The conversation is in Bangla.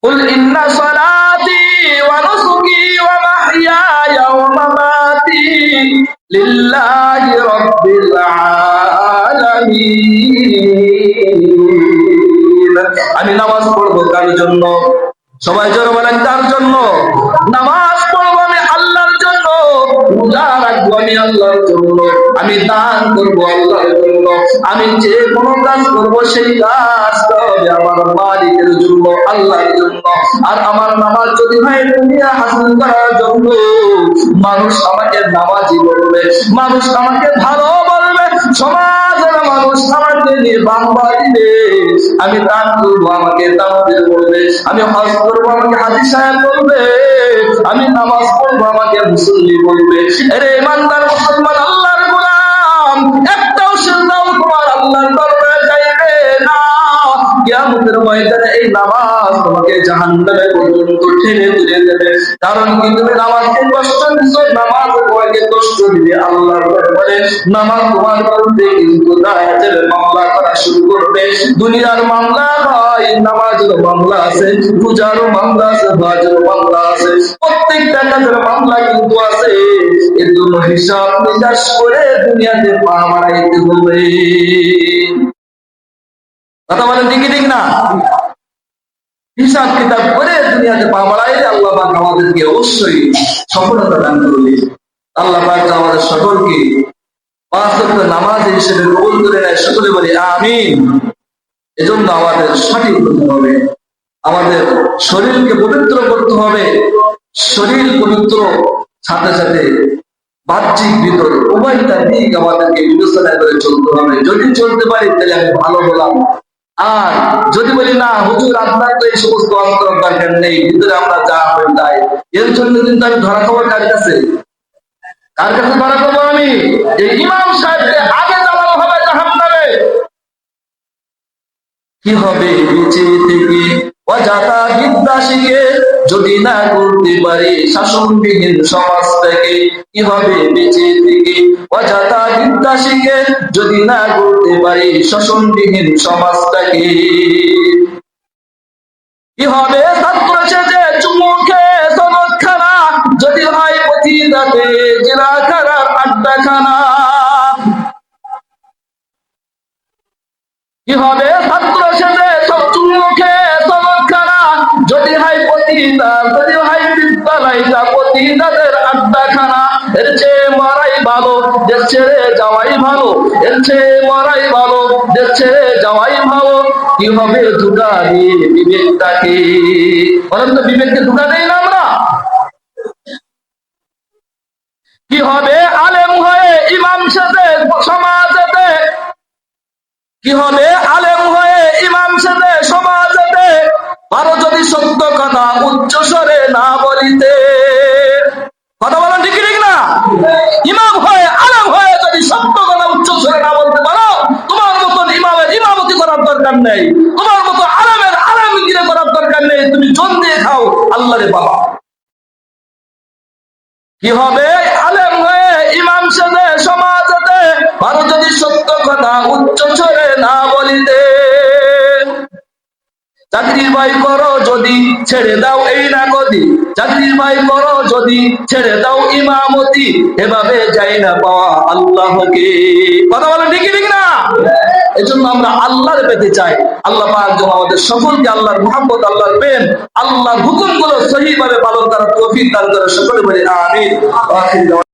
কুল ইন্না সালাতি ওয়া নুসুকি ওয়া মাহইয়ায়া ওয়া মামাতি লিল্লাহি রাব্বিল আলামিন। আমি নামাজ পড়বো কার জন্য? সবাই জোরে বলেন, কার জন্য? নামাজ পড়বো আমি আল্লাহর জন্য, রোজা রাখবো আমি আল্লাহর জন্য, আমি দান করবো আল্লাহর জন্য, আমি যে কোনো কাজ করবো সেই কাজটা হবে আমার মালিকের জন্য, আল্লাহর জন্য। আর আমার নামাজ যদি হয় দুনিয়া হাসিল করার জন্য, মানুষ আমাকে নামাজি বলবে, মানুষ আমাকে ভালো বলবে, সমাজের মানুষ আমাকে নিয়ে বাহবা দিবে। আমি দান করবো আমাকে তাকবীর বলবে, আমি হজ করবো আমাকে হাজী সাহেব বলবে, আমি নামাজ পড়বো আমাকে মুসল্লি বলবে। আরে ইমানদার মুসলমান আল্লাহর গোলাম, একটাও সিজদাও তোমার আল্লাহর দরবারে যাইবে না। কিয়ামতের ময়দানে এই নামাজ তোমাকে জাহান্নামে পর্যন্ত ঠেলে তুলে দেবে। কারণ কি? তুমি নামাজকে কষ্ট দিছো, নামাজ তোমাকে কষ্ট দিবে আল্লাহর দরবারে। নামাজ তোমার করতে কিন্তু দায়াতের মামলা করা শুরু করবে। দুনিয়ার মামলা নয়, নামাজের মামলা আছে, রোজারও মামলা আছে, হজেরও মামলা আছে, প্রত্যেকটা কাজের মামলা কিন্তু আছে। এর জন্য হিসাব নিকাশ করে দুনিয়াতে পা বাড়াইতে হবে। কথা বলেন ঠিক ঠিক না? হিসাব কিতাব করে দুনিয়াতে পা বাড়াইলে আল্লাহ পাক আমাদেরকে অবশ্যই সফলতা দান করবে। আল্লাহ পাক আমাদের সকলকে পাঁচ ওয়াক্ত নামাজ হিসেবে কবুল করে নেয়। সকলে বলি আমিন। এজন্য আমাদের সঠিক হতে হবে, আমাদের শরীরকে পবিত্র করতে হবে। শরীর পবিত্র সাথে সাথে বাহ্যিক ভিতর উভয়টা দিক আমাদেরকে বিবেচনা করে চলতে হবে। যদি চলতে পারি তাহলে আমি ভালো হলাম। আর যদি বলি না হুজুর আপনার তো এই সমস্ত অন্তর দরকার নেই, ভিতরে আমরা যা হয়ে যাই, এর জন্য কিন্তু আমি ধরা খবর কার কাছে? কার কাছে ধরা খবর? আমি এই ইমাম সাহেবকে আগে জ্বালানো হবে জাহান্নামে। কি হবে বেঁচে থেকে অজাতা বিদ্যা শিখে যদি না করতে পারি শাসনবিহীন সমাজ থেকে? কি হবে বেঁচে থেকে অজাতা বিদ্যা শিখে যদি না করতে পারি শাসনবিহীন সমাজটাকে? কি হবে ছাত্র সেজে চুমুখে সনদখানা যদি হয় পতিতাতে জেলাখানার আড্ডাখানা? কি হবে ছাত্র সেজে চুমুখে সনদখানা যদি হয় পতিতা, যদি হয় বিদ্যালয়টা পতিতাদের আড্ডাখানা? এর চেয়ে মরাই ভালো, দেশ ছেড়ে যাওয়াই ভালো, এর চেয়ে মরাই ভালো, দেশ ছেড়ে যাওয়াই ভালো। কি হবে ধোঁকা দিয়ে বিবেকটাকে? বলেন তো, বিবেককে ধোঁকা দেই না আমরা? কি হবে আলেম হয়ে ইমাম সাথে সমাজেতে? কি হবে আলেম হয়ে ইমাম সাথে সমাজেতে পারো যদি সত্য কথা উচ্চ স্বরে না বলিতে? কথা বলেন ঠিক ঠিক না? ইমাম হয়ে আলেম হয়ে যদি সত্য কথা উচ্চ স্বরে না বলতে পারো, তোমার মতন ইমামের ইমামতি করার দরকার নেই, তোমার মতো আলেমের আলেমগিরি করার দরকার নেই। তুমি জন দিয়ে খাও আল্লাহরে বাবা। কি হবে আলেম হয়ে ইমাম সাথে সমাজেতে পারো যদি সত্য কথা উচ্চ স্বরে না বলিতে? চাকরির ভাই করো যদি ছেড়ে দাও এই না গদি, চাকরির ভাই করো যদি ছেড়ে দাও ইমামতি, এভাবে যাই না পাওয়া আল্লাহকে। কথা বলেন ঠিক ঠিক না? এজন্য আমরা আল্লাহর পেতে চাই। আল্লাহ পাক যেন আমাদের সকলকে আল্লাহর মুহাব্বত, আল্লাহর প্রেম, আল্লাহর হুকুমগুলো সহিভাবে পালন করার তৌফিক দান করে। সকলে বলি আমিন।